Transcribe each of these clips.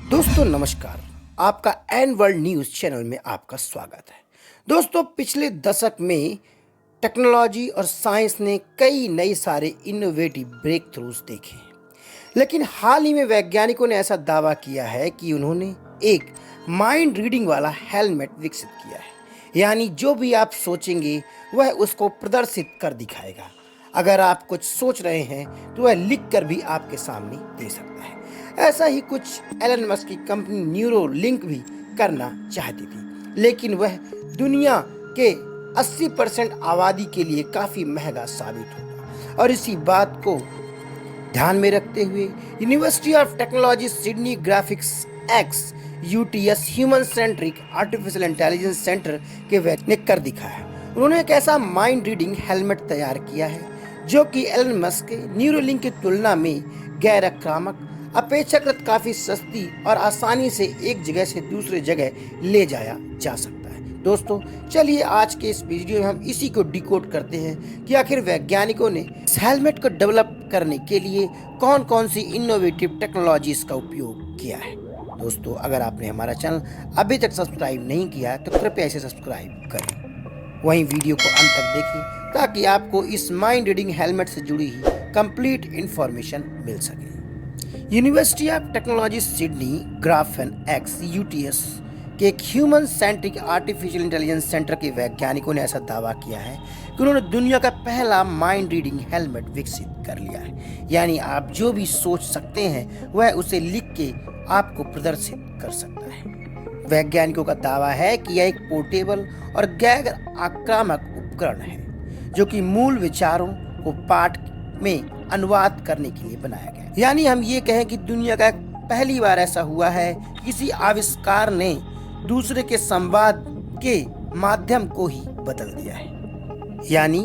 दोस्तों नमस्कार। आपका एन वर्ल्ड न्यूज़ चैनल में आपका स्वागत है। दोस्तों पिछले दशक में टेक्नोलॉजी और साइंस ने कई नए सारे इनोवेटिव ब्रेक थ्रूज देखे हैं, लेकिन हाल ही में वैज्ञानिकों ने ऐसा दावा किया है कि उन्होंने एक माइंड रीडिंग वाला हेलमेट विकसित किया है। यानी जो भी आप सोचेंगे वह उसको प्रदर्शित कर दिखाएगा। अगर आप कुछ सोच रहे हैं तो वह लिख कर भी आपके सामने दे सकता है। ऐसा ही कुछ एलन मस्क की कंपनी न्यूरोलिंक भी करना चाहती थी, लेकिन वह दुनिया के 80% आबादी के लिए काफ़ी महंगा साबित होगा। और इसी बात को ध्यान में रखते हुए university of technology Sydney graphics x UTS human centric artificial intelligence centre के वैज्ञानिक ने कर दिखाया है। उन्होंने एक ऐसा माइंड रीडिंग हेलमेट तैयार किया है जो कि एलन मस्क के न्यूरोलिंक की तुलना में गैर आक्रामक, अपेक्षाकृत काफ़ी सस्ती और आसानी से एक जगह से दूसरे जगह ले जाया जा सकता है। दोस्तों चलिए आज के इस वीडियो में हम इसी को डिकोड करते हैं कि आखिर वैज्ञानिकों ने इस हेलमेट को डेवलप करने के लिए कौन कौन सी इनोवेटिव टेक्नोलॉजीज का उपयोग किया है। दोस्तों अगर आपने हमारा चैनल अभी तक सब्सक्राइब नहीं किया है तो कृपया इसे सब्सक्राइब करें, वहीं वीडियो को अंत तक देखें ताकि आपको इस माइंड रीडिंग हेलमेट से जुड़ी ही कंप्लीट इंफॉर्मेशन मिल सके। यूनिवर्सिटी ऑफ टेक्नोलॉजी सिडनी ग्राफन एक्स यूटीएस के एक human centric artificial intelligence centre के वैज्ञानिकों ने ऐसा दावा किया है कि उन्होंने दुनिया का पहला माइंड रीडिंग हेलमेट विकसित कर लिया है। यानी आप जो भी सोच सकते हैं वह उसे लिख के आपको प्रदर्शित कर सकता है। वैज्ञानिकों का दावा है कि यह एक पोर्टेबल और गैर आक्रामक उपकरण है जो कि मूल विचारों को पाठ में अनुवाद करने के लिए बनाया गया है। यानी हम ये कहें कि दुनिया का पहली बार ऐसा हुआ है किसी आविष्कार ने दूसरे के संवाद के माध्यम को ही बदल दिया है। यानी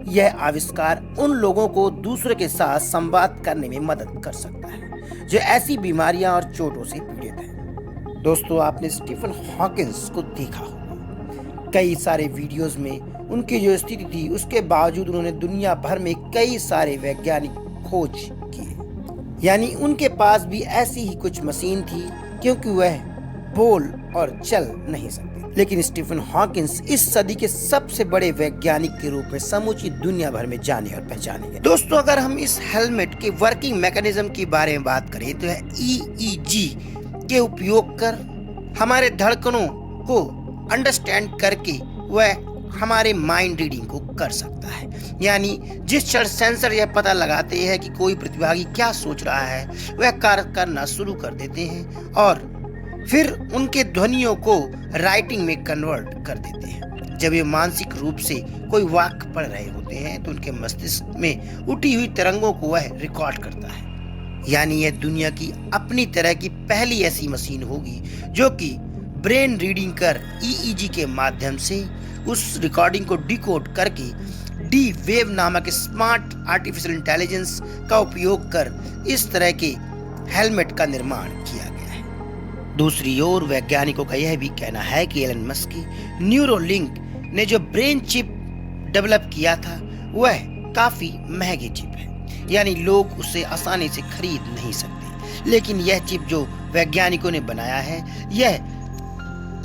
यह आविष्कार उन लोगों को दूसरे के साथ संवाद करने में मदद कर सकता है जो ऐसी बीमारियां और चोटों से पीड़ित हैं। दोस्तों आपने स्टीफन हॉकिंस को देखा होगा, कई सारे वीडियोस में उनकी जो स्थिति थी उसके बावजूद उन्होंने दुनिया भर में कई सारे वैज्ञानिक खोज किए। यानी उनके पास भी ऐसी ही कुछ मशीन थी क्योंकि वह बोल और चल नहीं सकते, लेकिन स्टीफन हॉकिंस इस सदी के सबसे बड़े वैज्ञानिक के रूप में समूची दुनिया भर में जाने और पहचाने गए। दोस्तों अगर हम इस हेलमेट के वर्किंग मैकेनिज्म के बारे में बात करें तो यह EEG के उपयोग कर हमारे धड़कनों को अंडरस्टैंड करके वह हमारे माइंड रीडिंग को कर सकता है। यानी जिस क्षण सेंसर यह पता लगाते हैं कि कोई प्रतिभागी क्या सोच रहा है वह कार्य करना शुरू कर देते हैं और फिर उनके ध्वनियों को राइटिंग में कन्वर्ट कर देते हैं। जब ये मानसिक रूप से कोई वाक्य पढ़ रहे होते हैं तो उनके मस्तिष्क में उठी हुई तरंगों को वह रिकॉर्ड करता है। यानी यह दुनिया की अपनी तरह की पहली ऐसी मशीन होगी जो कि ब्रेन रीडिंग कर EEG के माध्यम से उस रिकॉर्डिंग को डिकोड करके डी वेव नामक स्मार्ट आर्टिफिशियल इंटेलिजेंस का उपयोग कर इस तरह के हेलमेट का निर्माण किया गया है। दूसरी ओर वैज्ञानिकों का यह भी कहना है कि एलन मस्क की न्यूरोलिंक ने जो ब्रेन चिप डेवलप किया था वह काफी महंगी चिप है, यानी लोग उसे आसानी से खरीद नहीं सकते। लेकिन यह चिप जो वैज्ञानिकों ने बनाया है यह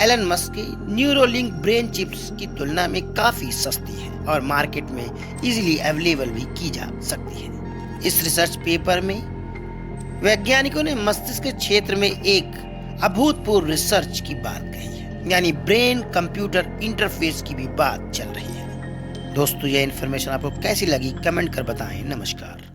एलन मस्क की न्यूरोलिंक ब्रेन चिप्स की तुलना में काफी सस्ती है और मार्केट में इजीली अवेलेबल भी की जा सकती है। इस रिसर्च पेपर में वैज्ञानिकों ने मस्तिष्क के क्षेत्र में एक अभूतपूर्व रिसर्च की बात कही है, यानी ब्रेन कंप्यूटर इंटरफेस की भी बात चल रही है। दोस्तों यह इन्फॉर्मेशन आपको कैसी लगी कमेंट कर बताएं। नमस्कार।